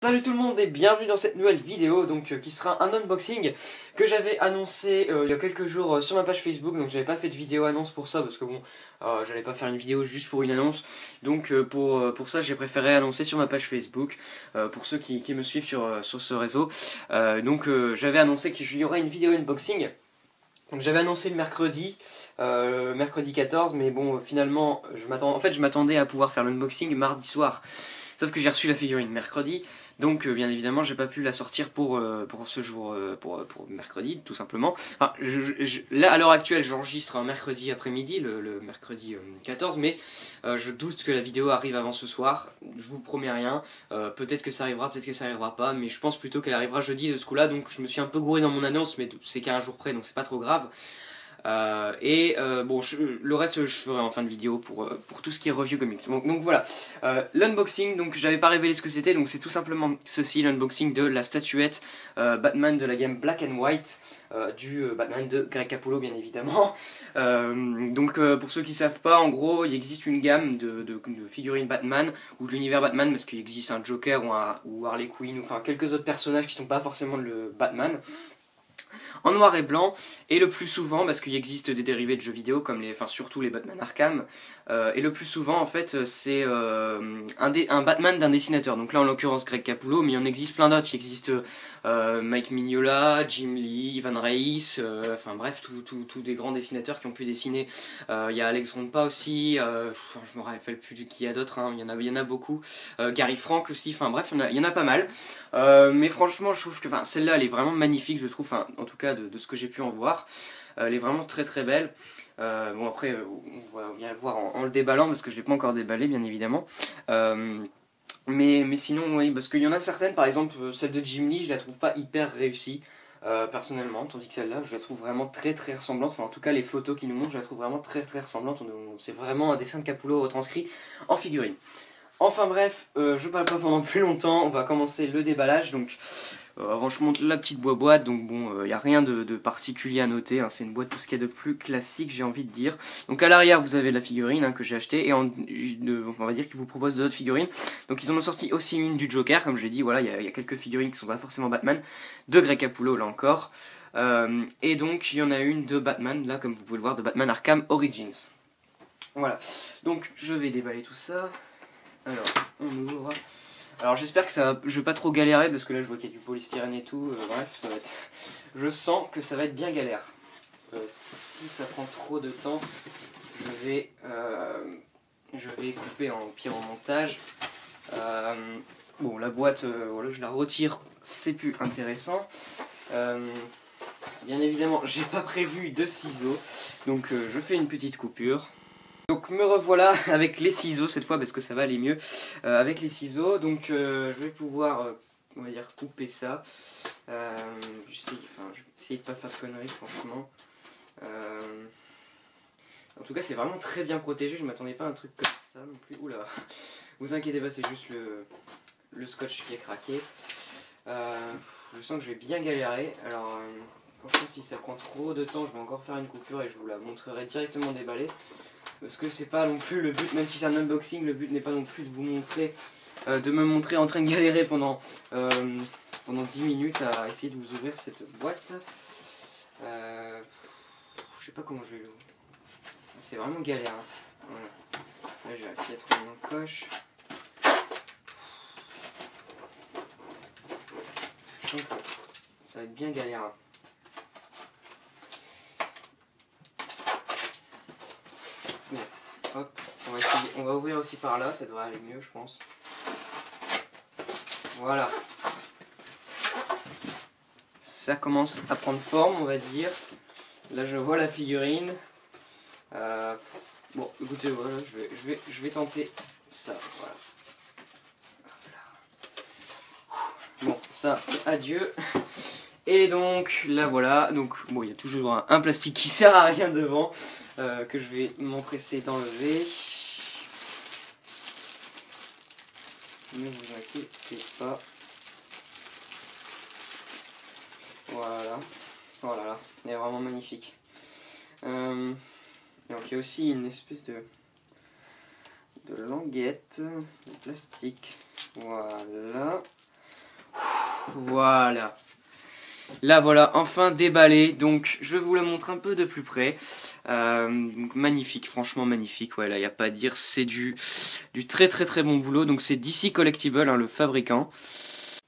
Salut tout le monde et bienvenue dans cette nouvelle vidéo qui sera un unboxing que j'avais annoncé il y a quelques jours sur ma page Facebook. Donc j'avais pas fait de vidéo annonce pour ça parce que bon, j'allais pas faire une vidéo juste pour une annonce. Donc pour ça j'ai préféré annoncer sur ma page Facebook pour ceux qui me suivent sur ce réseau. J'avais annoncé qu'il y aurait une vidéo unboxing. Donc j'avais annoncé le mercredi 14, mais bon finalement je m'attendais à pouvoir faire l'unboxing mardi soir. Sauf que j'ai reçu la figurine mercredi, donc bien évidemment j'ai pas pu la sortir pour ce jour, pour mercredi tout simplement. Enfin, là à l'heure actuelle j'enregistre un mercredi après-midi, le mercredi 14, mais je doute que la vidéo arrive avant ce soir, je vous promets rien, peut-être que ça arrivera, peut-être que ça arrivera pas, mais je pense plutôt qu'elle arrivera jeudi de ce coup-là, donc je me suis un peu gouré dans mon annonce, mais c'est qu'à un jour près, donc c'est pas trop grave. Le reste je ferai en fin de vidéo pour tout ce qui est review comics. Donc voilà, l'unboxing, donc j'avais pas révélé ce que c'était, donc c'est tout simplement ceci, l'unboxing de la statuette Batman de la gamme Black and White, du Batman de Greg Capullo bien évidemment. Pour ceux qui savent pas, en gros il existe une gamme de figurines Batman, ou de l'univers Batman, parce qu'il existe un Joker ou Harley Quinn, ou enfin quelques autres personnages qui sont pas forcément le Batman, en noir et blanc, et le plus souvent, parce qu'il existe des dérivés de jeux vidéo, comme surtout les Batman Arkham, et le plus souvent en fait c'est un Batman d'un dessinateur, donc là en l'occurrence Greg Capullo, mais il en existe plein d'autres, il existe Mike Mignola, Jim Lee, Ivan Reis, enfin bref, tous des grands dessinateurs qui ont pu dessiner, il y a Alex Rompa aussi, je me rappelle plus qui y a d'autres, hein, il y en a beaucoup, Gary Frank aussi, enfin bref, il y en a pas mal, mais franchement je trouve que celle-là elle est vraiment magnifique, je trouve, en tout cas de ce que j'ai pu en voir, elle est vraiment très très belle. Bon après on va bien le voir en le déballant parce que je l'ai pas encore déballé bien évidemment. Mais sinon oui, parce qu'il y en a certaines, par exemple celle de Jim Lee je la trouve pas hyper réussie personnellement, tandis que celle-là je la trouve vraiment très très ressemblante, enfin en tout cas les photos qui nous montrent je la trouve vraiment très très ressemblante, c'est vraiment un dessin de Capullo retranscrit en figurine. Enfin bref, je parle pas pendant plus longtemps, on va commencer le déballage. Donc avant je monte la petite boîte, donc bon, y a rien de particulier à noter, hein, c'est une boîte tout ce qu'il y a de plus classique, j'ai envie de dire. Donc à l'arrière vous avez la figurine, hein, que j'ai achetée, et on va dire qu'ils vous proposent d'autres figurines. Donc ils en ont sorti aussi une du Joker, comme je l'ai dit, voilà, il y a quelques figurines qui sont pas forcément Batman, de Greg Capullo là encore. Et donc il y en a une de Batman, là comme vous pouvez le voir, de Batman Arkham Origins. Voilà, donc je vais déballer tout ça. Alors, on ouvre. Alors j'espère que je vais pas trop galérer parce que là je vois qu'il y a du polystyrène et tout. Bref, ça va être... je sens que ça va être bien galère. Si ça prend trop de temps, je vais couper en pire en montage. Bon, la boîte, voilà, je la retire, c'est plus intéressant. Bien évidemment, j'ai pas prévu de ciseaux, donc je fais une petite coupure. Donc me revoilà avec les ciseaux cette fois parce que ça va aller mieux avec les ciseaux. Donc je vais pouvoir, on va dire, couper ça. Je vais essayer de pas faire de conneries franchement. En tout cas c'est vraiment très bien protégé, je m'attendais pas à un truc comme ça non plus. Oula, vous inquiétez pas, c'est juste le scotch qui est craqué. Je sens que je vais bien galérer. Alors franchement si ça prend trop de temps je vais encore faire une coupure et je vous la montrerai directement déballée. Parce que c'est pas non plus le but, même si c'est un unboxing, le but n'est pas non plus de vous montrer, de me montrer en train de galérer pendant 10 minutes à essayer de vous ouvrir cette boîte. Je sais pas comment je vais l'ouvrir. C'est vraiment galère. Hein. Voilà. Là j'ai réussi à trouver mon coche. Je sens que ça va être bien galère. Hein. Bon, hop, on va ouvrir aussi par là, ça devrait aller mieux je pense. Voilà. Ça commence à prendre forme on va dire. Là je vois la figurine. Bon écoutez voilà, je vais tenter ça. Voilà. Bon ça adieu. Et donc là voilà, donc bon il y a toujours un plastique qui sert à rien devant que je vais m'empresser d'enlever. Ne vous inquiétez pas. Voilà. Voilà, là, elle est vraiment magnifique. Donc il y a aussi une espèce de languette de plastique. Voilà. voilà. Là voilà, enfin déballé, donc je vous le montre un peu de plus près. Donc magnifique, franchement magnifique, ouais, là il n'y a pas à dire, c'est du très très très bon boulot. Donc c'est DC Collectible, hein, le fabricant.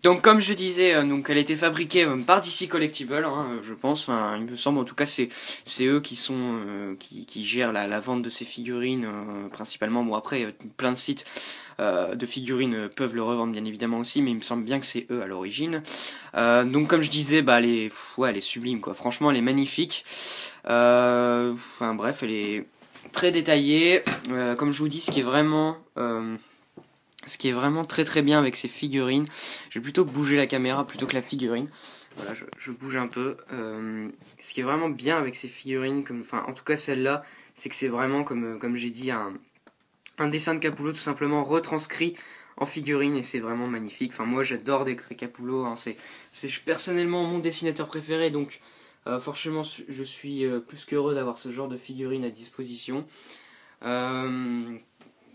Donc comme je disais, donc elle a été fabriquée par DC Collectible, hein, je pense, enfin il me semble, en tout cas c'est eux qui sont qui gèrent la vente de ces figurines principalement. Bon après plein de sites de figurines peuvent le revendre bien évidemment aussi, mais il me semble bien que c'est eux à l'origine. Donc comme je disais, bah elle est sublime quoi, franchement elle est magnifique. Enfin bref, elle est très détaillée. Comme je vous dis, ce qui est vraiment très très bien avec ces figurines, je vais plutôt bouger la caméra plutôt que la figurine. Voilà, je bouge un peu. Ce qui est vraiment bien avec ces figurines, enfin en tout cas celle-là, c'est que c'est vraiment comme j'ai dit un dessin de Capullo tout simplement retranscrit en figurine et c'est vraiment magnifique. Enfin moi j'adore des Capullo, hein, c'est personnellement mon dessinateur préféré, donc forcément je suis plus qu'heureux d'avoir ce genre de figurine à disposition.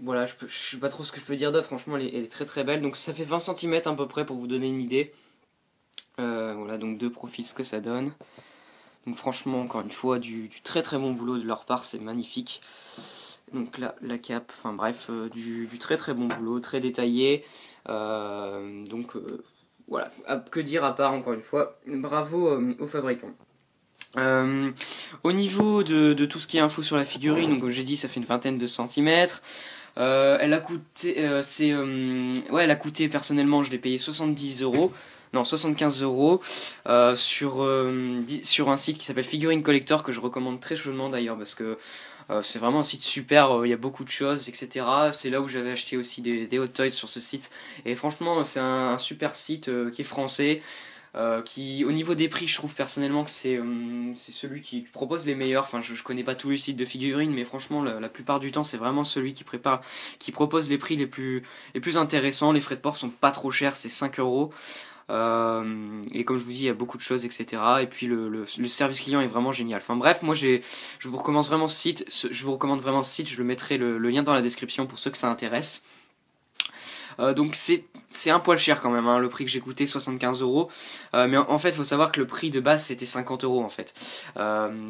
Voilà, je sais pas trop ce que je peux dire d'autre, franchement elle est très très belle. Donc ça fait 20 cm à peu près pour vous donner une idée. Voilà, donc de profil ce que ça donne. Donc franchement, encore une fois, du très très bon boulot de leur part, c'est magnifique. Donc là, la cape, enfin bref, du très très bon boulot, très détaillé. Voilà, que dire à part, encore une fois, bravo aux fabricants. Au niveau de tout ce qui est info sur la figurine, donc comme j'ai dit, ça fait une vingtaine de centimètres. Elle a coûté, elle a coûté personnellement, je l'ai payé 70 €, non 75 € sur un site qui s'appelle Figurine Collector, que je recommande très chaudement d'ailleurs parce que c'est vraiment un site super, il y a beaucoup de choses, etc. C'est là où j'avais acheté aussi des Hot Toys sur ce site, et franchement c'est un super site qui est français. Qui, au niveau des prix, je trouve personnellement que c'est celui qui propose les meilleurs. Enfin, je connais pas tous les sites de figurines, mais franchement, la plupart du temps, c'est vraiment celui qui propose les prix les plus intéressants. Les frais de port sont pas trop chers, c'est 5 €. Et comme je vous dis, il y a beaucoup de choses, etc. Et puis le service client est vraiment génial. Enfin bref, moi je vous recommande vraiment ce site. Je le mettrai le lien dans la description pour ceux que ça intéresse. Donc c'est un poil cher quand même, hein, le prix que j'ai coûté 75 €. Mais en fait, il faut savoir que le prix de base c'était 50 € en fait.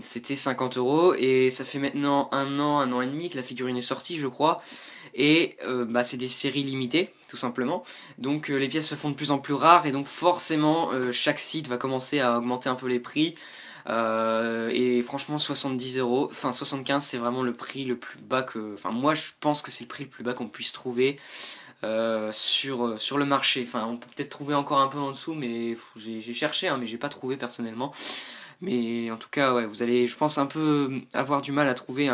C'était 50 € et ça fait maintenant un an et demi que la figurine est sortie, je crois. Et c'est des séries limitées, tout simplement. Donc les pièces se font de plus en plus rares et donc forcément chaque site va commencer à augmenter un peu les prix. Et franchement 70 €, enfin 75 c'est vraiment le prix le plus bas enfin moi je pense que c'est le prix le plus bas qu'on puisse trouver sur le marché. Enfin on peut peut-être trouver encore un peu en dessous, mais j'ai cherché hein, mais j'ai pas trouvé personnellement. Mais en tout cas ouais, vous allez je pense un peu avoir du mal à trouver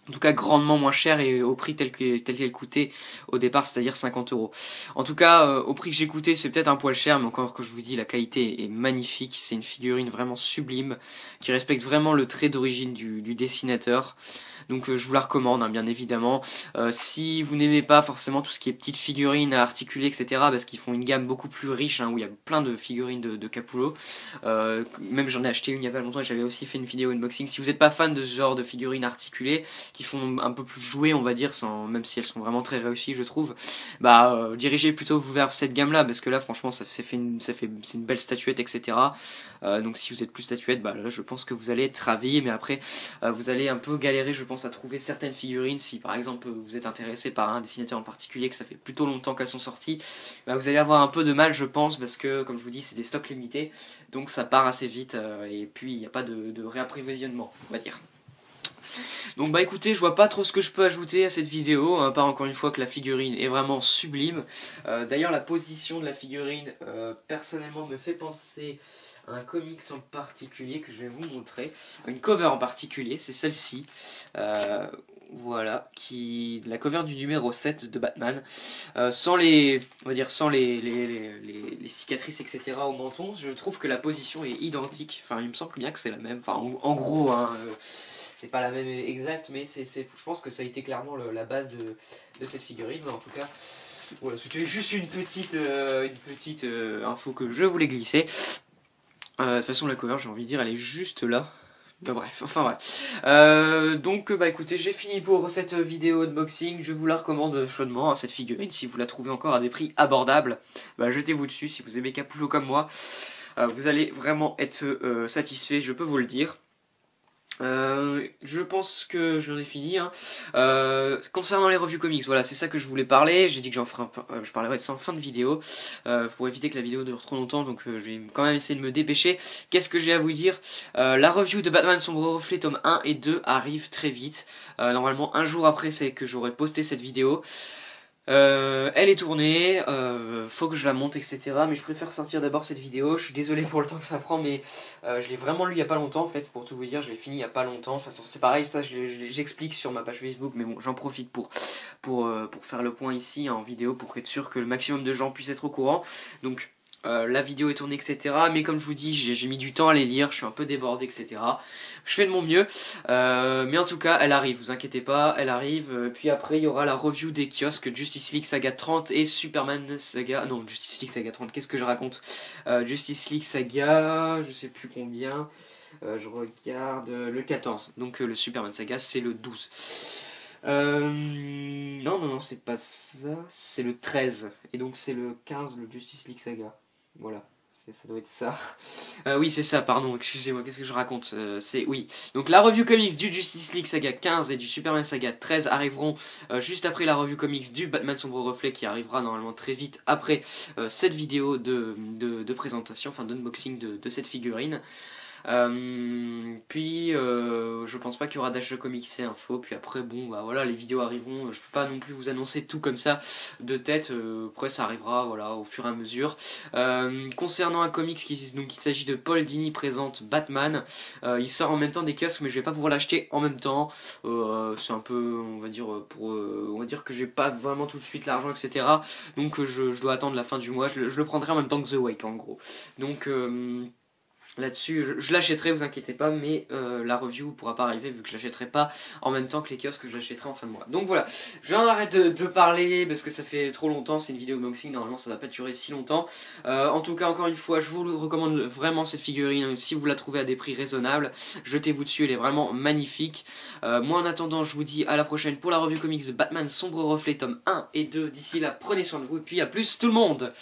en tout cas grandement moins cher et au prix tel qu'elle coûtait au départ, c'est-à-dire 50 €. En tout cas, au prix que j'ai coûté, c'est peut-être un poil cher, mais encore que je vous dis, la qualité est magnifique. C'est une figurine vraiment sublime, qui respecte vraiment le trait d'origine du dessinateur. Donc je vous la recommande, hein, bien évidemment. Si vous n'aimez pas forcément tout ce qui est petites figurines à articuler, etc., parce qu'ils font une gamme beaucoup plus riche, hein, où il y a plein de figurines de Capullo. Même j'en ai acheté une il y a pas longtemps et j'avais aussi fait une vidéo unboxing. Si vous n'êtes pas fan de ce genre de figurines articulées, qui font un peu plus jouer, on va dire, même si elles sont vraiment très réussies, je trouve, dirigez plutôt vous vers cette gamme-là, parce que là, franchement, c'est une belle statuette, etc. Donc si vous êtes plus statuette, là, je pense que vous allez être ravis, mais après, vous allez un peu galérer, je pense, à trouver certaines figurines. Si par exemple vous êtes intéressé par un dessinateur en particulier, que ça fait plutôt longtemps qu'elles sont sorties, vous allez avoir un peu de mal, je pense, parce que comme je vous dis, c'est des stocks limités, donc ça part assez vite, et puis il n'y a pas de réapprovisionnement, on va dire. Donc écoutez, je vois pas trop ce que je peux ajouter à cette vidéo, à part encore une fois que la figurine est vraiment sublime. D'ailleurs la position de la figurine personnellement me fait penser à un comics en particulier que je vais vous montrer, une cover en particulier, c'est celle-ci. Voilà, la cover du numéro 7 de Batman, sans les cicatrices, etc. au menton. Je trouve que la position est identique, enfin il me semble bien que c'est la même, enfin en gros hein, c'est pas la même exacte, mais je pense que ça a été clairement la base de cette figurine. Mais en tout cas, voilà, c'était juste une petite info que je voulais glisser. De toute façon, la cover, j'ai envie de dire, elle est juste là. bref, enfin bref. Donc bah écoutez, j'ai fini pour cette vidéo unboxing. Je vous la recommande chaudement, hein, cette figurine. Si vous la trouvez encore à des prix abordables, bah jetez-vous dessus. Si vous aimez Capullo comme moi, vous allez vraiment être satisfait, je peux vous le dire. Je pense que j'en ai fini, hein. Concernant les revues comics, voilà, c'est ça que je voulais parler. J'ai dit que je parlerai de ça en fin de vidéo, pour éviter que la vidéo dure trop longtemps, donc je vais quand même essayer de me dépêcher. Qu'est-ce que j'ai à vous dire? La review de Batman Sombre Reflet tome 1 et 2 arrive très vite. Normalement un jour après c'est que j'aurai posté cette vidéo. Elle est tournée, faut que je la monte, etc. Mais je préfère sortir d'abord cette vidéo. Je suis désolé pour le temps que ça prend, mais je l'ai vraiment lu il y a pas longtemps en fait, pour tout vous dire. Je l'ai fini il y a pas longtemps. De toute façon, c'est pareil, ça j'explique sur ma page Facebook, mais bon, j'en profite pour faire le point ici en vidéo pour être sûr que le maximum de gens puissent être au courant. Donc la vidéo est tournée, etc. Mais comme je vous dis, j'ai mis du temps à les lire, je suis un peu débordé, etc. Je fais de mon mieux, mais en tout cas, elle arrive, vous inquiétez pas, elle arrive. Puis après, il y aura la review des kiosques Justice League Saga 30 et Superman Saga... Non, Justice League Saga 30, qu'est-ce que je raconte? Justice League Saga, je sais plus combien, je regarde le 14. Donc le Superman Saga, c'est le 12. Non, c'est pas ça, c'est le 13. Et donc c'est le 15, le Justice League Saga. Voilà, ça doit être ça. Oui, c'est ça, pardon, excusez-moi, qu'est-ce que je raconte? Oui. Donc la review comics du Justice League Saga 15 et du Superman Saga 13 arriveront juste après la review comics du Batman Sombre Reflet qui arrivera normalement très vite après cette vidéo de présentation, enfin d'unboxing de cette figurine. Puis je pense pas qu'il y aura d'achat de comics et info. Puis après bon bah voilà, les vidéos arriveront. Je peux pas non plus vous annoncer tout comme ça de tête. Après ça arrivera voilà au fur et à mesure. Concernant un comics donc il s'agit de Paul Dini présente Batman. Il sort en même temps des kiosques, mais je vais pas pouvoir l'acheter en même temps. C'est un peu on va dire on va dire que j'ai pas vraiment tout de suite l'argent, etc. Donc je dois attendre la fin du mois. Je le prendrai en même temps que The Wake en gros. Donc là-dessus, je l'achèterai, vous inquiétez pas, mais la review pourra pas arriver vu que je l'achèterai pas en même temps que les kiosques, que je l'achèterai en fin de mois. Donc voilà, j'en arrête de parler parce que ça fait trop longtemps, c'est une vidéo unboxing, normalement ça va pas durer si longtemps. En tout cas, encore une fois, je vous recommande vraiment cette figurine, si vous la trouvez à des prix raisonnables, jetez-vous dessus, elle est vraiment magnifique. Moi en attendant, je vous dis à la prochaine pour la review comics de Batman Sombre Reflet tome 1 et 2. D'ici là, prenez soin de vous et puis à plus tout le monde!